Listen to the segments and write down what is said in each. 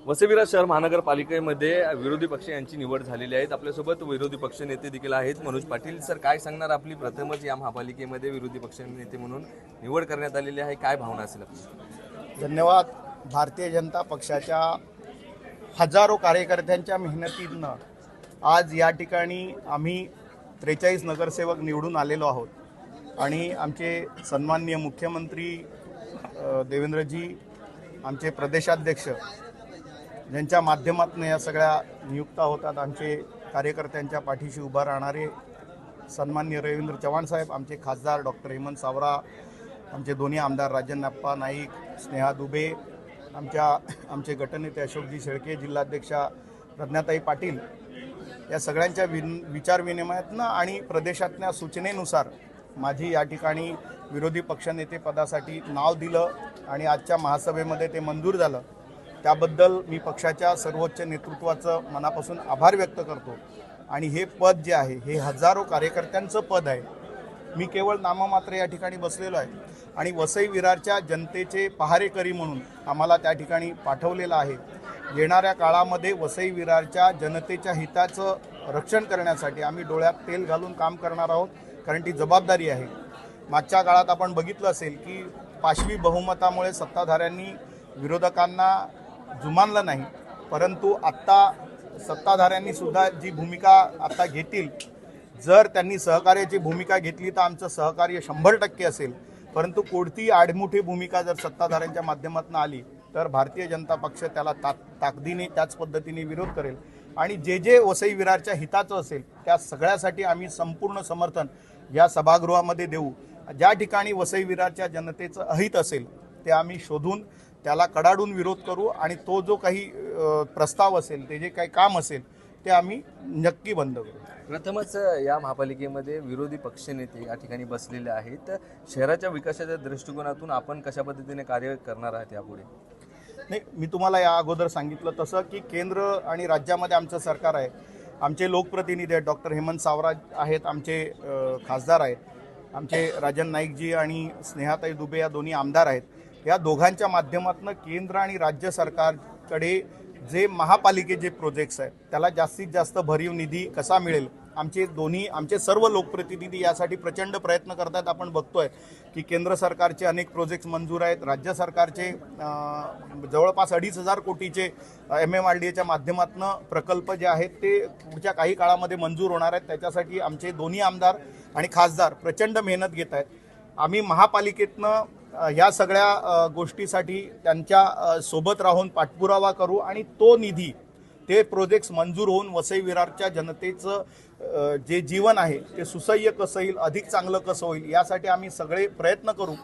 वसई विरार शहर महानगरपालिकेमध्ये विरोधी पक्ष यांची निवड झालेली आहे। आपल्यासोबत विरोधी पक्ष नेते देखील आहेत। मनोज पाटील सर, काय सांगणार? आपली प्रथमच या महापालिकेमध्ये विरोधी पक्ष नेते म्हणून निवड करण्यात आलेली आहे, काय भावना असेल आपली? धन्यवाद। भारतीय जनता पक्षाच्या हजारो कार्यकर्त्यांच्या मेहनतीनं आज या ठिकाणी आम्ही 43 नगरसेवक निवडून आलेलो आहोत आणि आमचे सन्माननीय मुख्यमंत्री देवेंद्रजी, आमचे प्रदेशाध्यक्ष ज्यांच्या माध्यमातून या सगळ्या नियुक्त्या होतात, आमचे कार्यकर्त्यांच्या पाठीशी उभा राहणारे सन्माननीय रवींद्र चव्हाण साहेब, आमचे खासदार डॉक्टर हेमंत सावरा, आमचे दोन्ही आमदार राजन्नाप्पा नाईक, स्नेहा दुबे, आमचे गटनेते अशोकजी शेळके, जिल्हाध्यक्षा प्रज्ञाताई पाटील, या सगळ्यांच्या विचार विनिमयातनं आणि प्रदेशातल्या सूचनेनुसार माझी या ठिकाणी विरोधी पक्षनेतेपदासाठी नाव दिलं आणि आजच्या महासभेमध्ये ते मंजूर झालं। त्याबद्दल मी पक्षाच्या सर्वोच्च नेतृत्वाचं मनापासून आभार व्यक्त करतो। आणि हे पद जे आहे हे हजारो कार्यकर्त्यांचं पद आहे। मी केवळ नाममात्र या ठिकाणी बसलेलो आहे आणि वसई विरारच्या जनतेचे पहारेकरी म्हणून आम्हाला त्या ठिकाणी पाठवलेलं आहे। येणाऱ्या काळामध्ये वसई विरारच्या जनतेच्या हिताचं रक्षण करण्यासाठी आम्ही डोळ्यात तेल घालून काम करणार आहोत, कारण ती जबाबदारी आहे। मागच्या काळात आपण बघितलं असेल की पाशवी बहुमतामुळे सत्ताधाऱ्यांनी विरोधकांना जुमानलं नाही, परंतु आत्ता सत्ताधाऱ्यांनी सुद्धा जी भूमिका आता घेतील, जर त्यांनी सहकार्याची भूमिका घेतली तर आमचं सहकार्य 100% असेल, परंतु कोणतीही आडमुठी भूमिका जर सत्ताधाऱ्यांच्या माध्यमातून आली तर भारतीय जनता पक्ष त्याला ताकदीने त्याच पद्धतीने विरोध करेल आणि जे वसई विरारच्या हिताचं असेल त्या सगळ्यासाठी आम्ही संपूर्ण समर्थन या सभागृहामध्ये देऊ। ज्या ठिकाणी वसई विरारच्या जनतेचं अहित असेल ते आम्ही शोधून त्याला कडाडून विरोध करू आणि तो जो काही प्रस्ताव असेल, ते जे काही काम असेल ते आम्ही नक्की बंद करू। प्रथमच या महापालिकेमध्ये विरोधी पक्षनेते या ठिकाणी बसलेले आहेत। शहराच्या विकासाच्या दृष्टिकोनातून आपण कशा पद्धतीने कार्य करणार आहात यापुढे? नाही, मी तुम्हाला या अगोदर सांगितलं तसं की केंद्र आणि राज्यामध्ये आमचं सरकार आहे। आमचे लोकप्रतिनिधी आहेत, डॉक्टर हेमंत सावरा आहेत, आमचे खासदार आहेत, आमचे राजन नाईकजी आणि स्नेहाताई दुबे या दोन्ही आमदार आहेत। या दोघांच्या माध्यमातून केंद्र आणि राज्य सरकारकडे जे महापालिकेचे प्रोजेक्ट्स आहेत त्याला जास्तीत जास्त भरीव निधी कसा मिळेल, आमचे सर्व लोकप्रतिनिधी यासाठी प्रचंड प्रयत्न करतात। आपण बघतोय की केंद्र सरकारचे अनेक प्रोजेक्ट्स मंजूर आहेत, राज्य सरकारचे जवळपास 2,500 कोटीचे MMRDAच्या माध्यमातून प्रकल्प जे आहेत ते पुढच्या काही काळामध्ये मंजूर होणार आहेत। त्याच्यासाठी आमचे दोन्ही आमदार आणि खासदार प्रचंड मेहनत घेत आहेत। आम्ही महापालिकेतनं या सगळ्या गोष्टीसाठी त्यांच्या सोबत राहून पाठपुरावा करू आणि तो निधी, ते प्रोजेक्ट्स मंजूर होऊन वसई विरारच्या जनतेचं जे जीवन आहे ते सुसह्य कसं होईल, अधिक चांगलं कसं होईल, यासाठी आम्ही सगळे प्रयत्न करू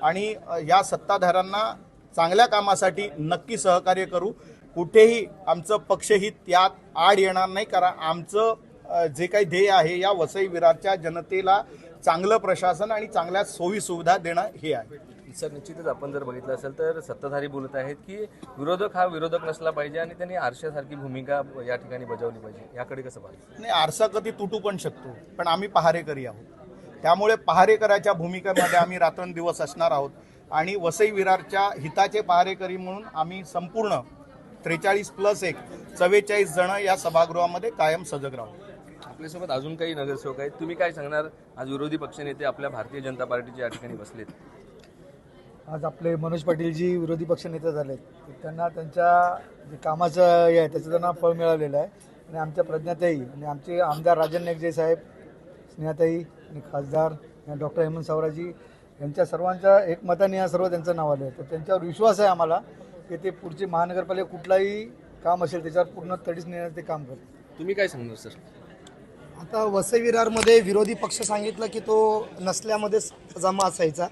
आणि या सत्ताधाऱ्यांना चांगल्या कामासाठी नक्की सहकार्य करू। कुठेही आमचं पक्षहित यात आड येणार नाही, कारण आमचं जे काही ध्येय आहे या वसई विरारच्या जनतेला चांगलं प्रशासन आणि चांगल्या सोयी सुविधा देणं हे आहे। सर, निश्चितच आपण जर बघितलं असेल तर सत्ताधारी बोलत आहेत की विरोधक हा विरोधक नसला पाहिजे आणि त्यांनी आरशासारखी भूमिका या ठिकाणी बजावली पाहिजे, याकडे कसं पाहिजे? नाही, आरसा कधी तुटू पण शकतो, पण आम्ही पहारेकरी आहोत, त्यामुळे पहारेकराच्या भूमिकेमध्ये आम्ही रात्रंदिवस असणार आहोत आणि वसई विरारच्या हिताचे पहारेकरी म्हणून आम्ही संपूर्ण 43+1 44 जण या सभागृहामध्ये कायम सजग राहू। आपल्यासोबत अजून काही नगरसेवक आहेत, तुम्ही काय सांगणार? आज विरोधी पक्षनेते आपल्या भारतीय जनता पार्टीचे या ठिकाणी बसलेत। आज आपले मनोज पाटीलजी विरोधी पक्षनेते झालेत, त्यांना त्यांच्या जे कामाचं हे आहे त्याचं त्यांना फळ मिळालेलं आहे आणि आमच्या प्रज्ञाताई आणि आमचे आमदार राजन नाईकजी साहेब, स्नेहाताई आणि खासदार डॉक्टर हेमंत सावराजी यांच्या सर्वांच्या एकमताने या सर्व त्यांचं नाव आलं आहे। तर त्यांच्यावर विश्वास आहे आम्हाला की ते पुढचे महानगरपालिका कुठलाही काम असेल त्याच्यावर पूर्ण तडीस नेण्याचं ते काम करतात। तुम्ही काय सांगणार सर? आता वसई विरारमध्ये विरोधी पक्ष सांगितलं की तो नसल्यामध्येच जमा असायचा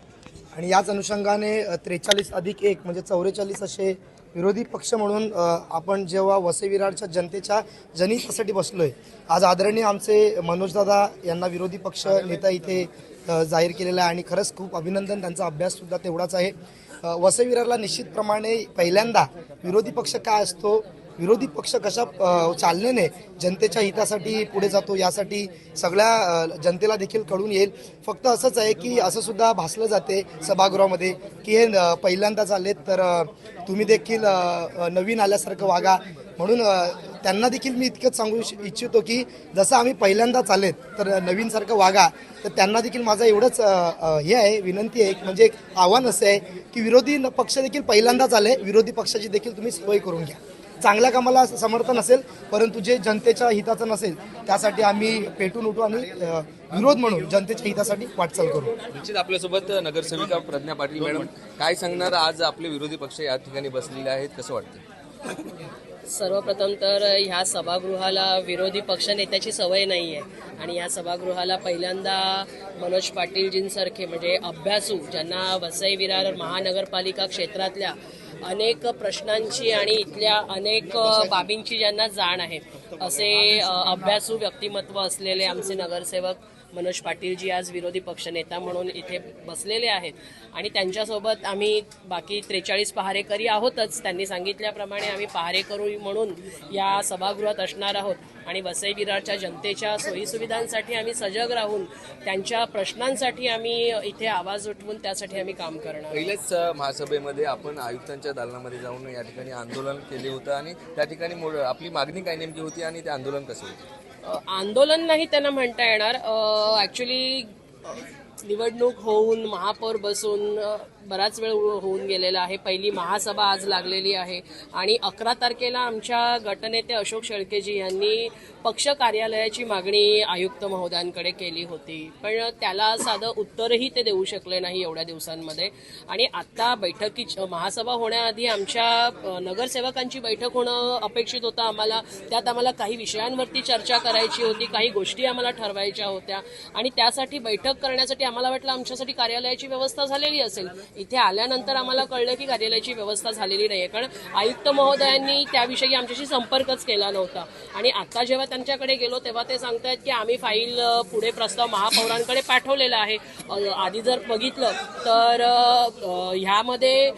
आणि याच अनुषंगाने 43+1 म्हणजे 44 असे विरोधी पक्ष म्हणून आपण जेव्हा वसई विरारच्या जनतेच्या जनहितासाठी बसलोय, आज आदरणीय आमचे मनोजदादा यांना विरोधी पक्ष नेता इथे जाहीर केलेला आहे आणि खरंच खूप अभिनंदन, त्यांचा अभ्याससुद्धा तेवढाच आहे। वसई विरारला निश्चितप्रमाणे पहिल्यांदा विरोधी पक्ष काय असतो विरोधी पक्ष कशा चालण्याने जनतेच्या हितासाठी पुढे जातो यासाठी सगळ्या जनतेला देखील कळून येईल. फक्त असंच आहे की असं सुद्धा भासलं जाते सभागृहामध्ये की हे पहिल्यांदाच आलेत तर तुम्ही देखील नवीन आल्यासारखं वागा. म्हणून त्यांना देखील मी इतकंच सांगू इच्छितो की जसं आम्ही पहिल्यांदाच आलेत तर नवीनसारखं वागा. तर त्यांना देखील माझं एवढंच हे आहे, विनंती आहे, म्हणजे एक आव्हान असं आहे की विरोधी पक्ष देखील पहिल्यांदाच आले, विरोधी पक्षाची देखील तुम्ही सवय करून घ्या. चांगल्या कामाला समर्थन असेल परंतु जे जनतेच्या हिताचं नसेल त्यासाठी आम्ही पेटून उठू आणि विरोध म्हणून जनतेच्या हितासाठी वाटचाल करू. निश्चित आपल्यासोबत नगरसेविका प्रज्ञा पाटील मॅडम, काय सांगणार? आज आपले विरोधी पक्ष या ठिकाणी बसलेले आहेत, कसं वाटतं? सर्वप्रथम तर ह्या सभागृहाला विरोधी पक्षनेत्याची सवय नाही आहे आणि या सभागृहाला पहिल्यांदा मनोज पाटीलजींसारखे म्हणजे अभ्यासू, ज्यांना वसई विरार महानगरपालिका क्षेत्रातल्या अनेक प्रश्नांची आणि इथल्या अनेक बाबींची ज्यांना जाण आहे, असे अभ्यासू व्यक्तिमत्व असलेले आमचे नगरसेवक मनोज पाटीलजी आज विरोधी पक्षनेता म्हणून इथे बसलेले आहेत आणि त्यांच्यासोबत आम्ही बाकी 43 पहारेकरी आहोतच. त्यांनी सांगितल्याप्रमाणे आम्ही पहारेकरू म्हणून या सभागृहात असणार आहोत आणि वसई विरारच्या जनतेच्या सोयीसुविधांसाठी आम्ही सजग राहून त्यांच्या प्रश्नांसाठी आम्ही इथे आवाज उठवून त्यासाठी आम्ही काम करणार. पहिल्याच महासभेमध्ये आपण आयुक्तांच्या दालनामध्ये जाऊन या ठिकाणी आंदोलन केले होतं आणि त्या ठिकाणी आपली मागणी काय नेमकी होती आणि ते आंदोलन कसं होतं? आंदोलन नाही त्यांना म्हणता येणार. ॲक्च्युली निवडणूक होऊन महापौर बसून बराच वेळ होऊन गेलेला आहे. पहिली महासभा आज लागलेली आहे आणि 11 तारखेला आमच्या गटनेते अशोक शेळकेजी यांनी पक्ष कार्यालयाची मागणी आयुक्त महोदयांकडे केली होती, पण त्याला साधं उत्तरही ते देऊ शकले नाही एवढ्या दिवसांमध्ये. आणि आता महासभा होण्याआधी आमच्या नगरसेवकांची बैठक होणं अपेक्षित होतं आम्हाला. त्यात आम्हाला काही विषयांवरती चर्चा करायची होती, काही गोष्टी आम्हाला ठरवायच्या होत्या आणि त्यासाठी बैठक करण्यासाठी आम्हाला वाटलं आमच्यासाठी कार्यालयाची व्यवस्था झालेली असेल. इथे आल्यानंतर आम्हाला कळलं की कार्यालयाची व्यवस्था झालेली नाहीये, कारण आयुक्त महोदयांनी त्याविषयी आमच्याशी संपर्कच केला नव्हता. आणि आता जेव्हा त्यांच्याकडे गेलो तेव्हा ते सांगतायत की आम्ही फाईल पुढे प्रस्ताव महापौरांकडे पाठवलेला आहे. आधी जर बघितलं तर ह्यामध्ये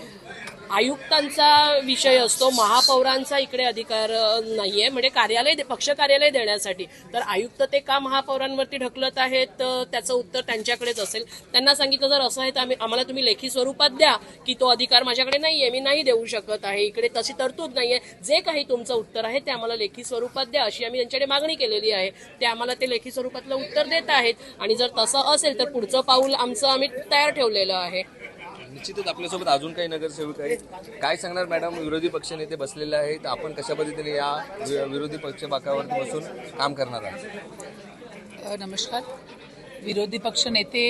आयुक्तांचा विषय असतो, महापौरांचा इकडे अधिकार नाहीये, म्हणजे पक्ष कार्यालय देण्यासाठी. तर आयुक्त ते का महापौरांवरती ढकलत आहेत त्याचं उत्तर त्यांच्याकडेच असेल. त्यांना सांगितलं जर असं आहे तर आम्हाला तुम्ही लेखी स्वरूपात द्या की तो अधिकार माझ्याकडे नाहीये, मी नाही देऊ शकत आहे, इकडे तशी तरतूद नाहीये. जे काही तुमचं उत्तर आहे ते आम्हाला लेखी स्वरूपात द्या अशी आम्ही त्यांच्याकडे मागणी केलेली आहे. ते आम्हाला ते लेखी स्वरूपातलं उत्तर देत आहेत आणि जर तसं असेल तर पुढचं पाऊल आमचं आम्ही तयार ठेवलेलं आहे. निश्चितच आपल्यासोबत अजून काही नगरसेवक आहेत. काय सांगणार मॅडम? विरोधी पक्षनेते बसलेले आहेत, आपण कशा पद्धतीने या विरोधी पक्ष बाकावरती बसून काम करणार आहात? नमस्कार. विरोधी पक्ष नेते,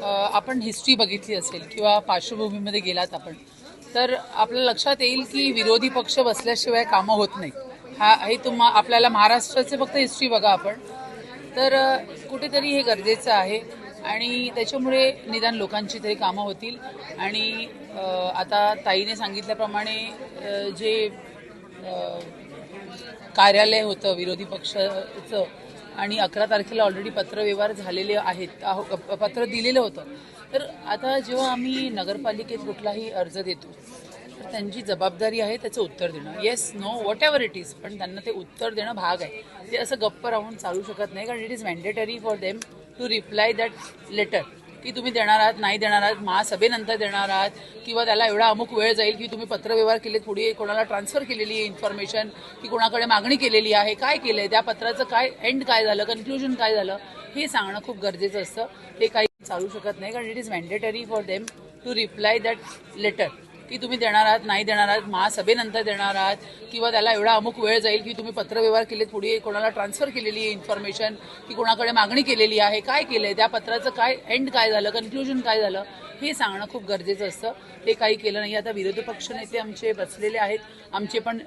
आपण हिस्ट्री बघितली असेल किंवा पार्श्वभूमीमध्ये गेलात आपण तर आपल्या लक्षात येईल की विरोधी पक्ष बसल्याशिवाय कामं होत नाही. हे आपल्याला महाराष्ट्राचे फक्त हिस्ट्री बघा आपण, तर कुठेतरी हे गरजेचं आहे आणि त्याच्यामुळे निदान लोकांची तरी कामं होतील. आणि आता ताईने सांगितल्याप्रमाणे जे कार्यालय होतं विरोधी पक्षाचं आणि 11 तारखेला ऑलरेडी पत्रव्यवहार झालेले आहेत, पत्र दिलेलं होतं. तर आता जेव्हा आम्ही नगरपालिकेत कुठलाही अर्ज देतो तर त्यांची जबाबदारी आहे त्याचं उत्तर देणं. Yes, no, whatever it is, पण त्यांना ते उत्तर देणं भाग आहे. ते असं गप्प राहून चालू शकत नाही, कारण it is mandatory for them to reply that letter की तुम्ही देणार आहात, नाही देणार आहात, महासभेनंतर देणार आहात किंवा त्याला एवढा अमुक वेळ जाईल की तुम्ही पत्रव्यवहार केलेत, पुढे कोणाला ट्रान्सफर केलेली आहे इन्फॉर्मेशन की कोणाकडे मागणी केलेली आहे, काय केलंय, त्या पत्राचं काय एंड काय झालं, कन्क्लुजन काय झालं, हे सांगणं खूप गरजेचं असतं. ते काही चालू शकत नाही, कारण it is mandatory for them to reply that letter की तुम्ही देणार आहात, नाही देणार आहात, महासभेनंतर देणार आहात किंवा त्याला एवढा अमुक वेळ जाईल की तुम्ही पत्रव्यवहार केलेत, पुढे कोणाला ट्रान्सफर केलेली आहे इन्फॉर्मेशन की कोणाकडे मागणी केलेली आहे, काय केलंय, त्या पत्राचं काय एंड काय झालं, कन्क्लुजन काय झालं, हे सांगणं खूप गरजेचं असतं. ते काही केलं नाही. आता विरोधी पक्षनेते आमचे बसलेले आहेत. आमचे पण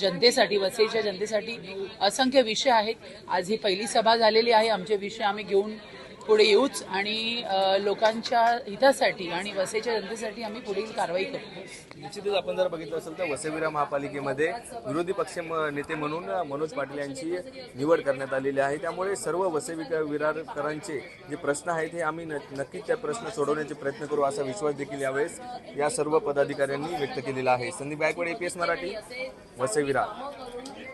जनतेसाठी, वसईच्या जनतेसाठी असंख्य विषय आहेत. आज ही पहिली सभा झालेली आहे. आमचे विषय आम्ही घेऊन पुढे येऊच आणि लोकांच्या हितासाठी आणि वसईच्या जनतेसाठी आम्ही पुढील कारवाई करू. निश्चितच आपण जर बघितलं असेल तर वसई विरार महापालिकेमध्ये विरोधी पक्ष नेते म्हणून मनोज पाटील यांची निवड करण्यात आलेली आहे. त्यामुळे सर्व वसई विरारकरांचे जे प्रश्न आहेत हे आम्ही नक्कीच त्या प्रश्न सोडवण्याचे प्रयत्न करू असा विश्वास देखील यावेळेस या सर्व पदाधिकाऱ्यांनी व्यक्त केलेला आहे. संदीप गायकवाड, APS मराठी, वसई विरार.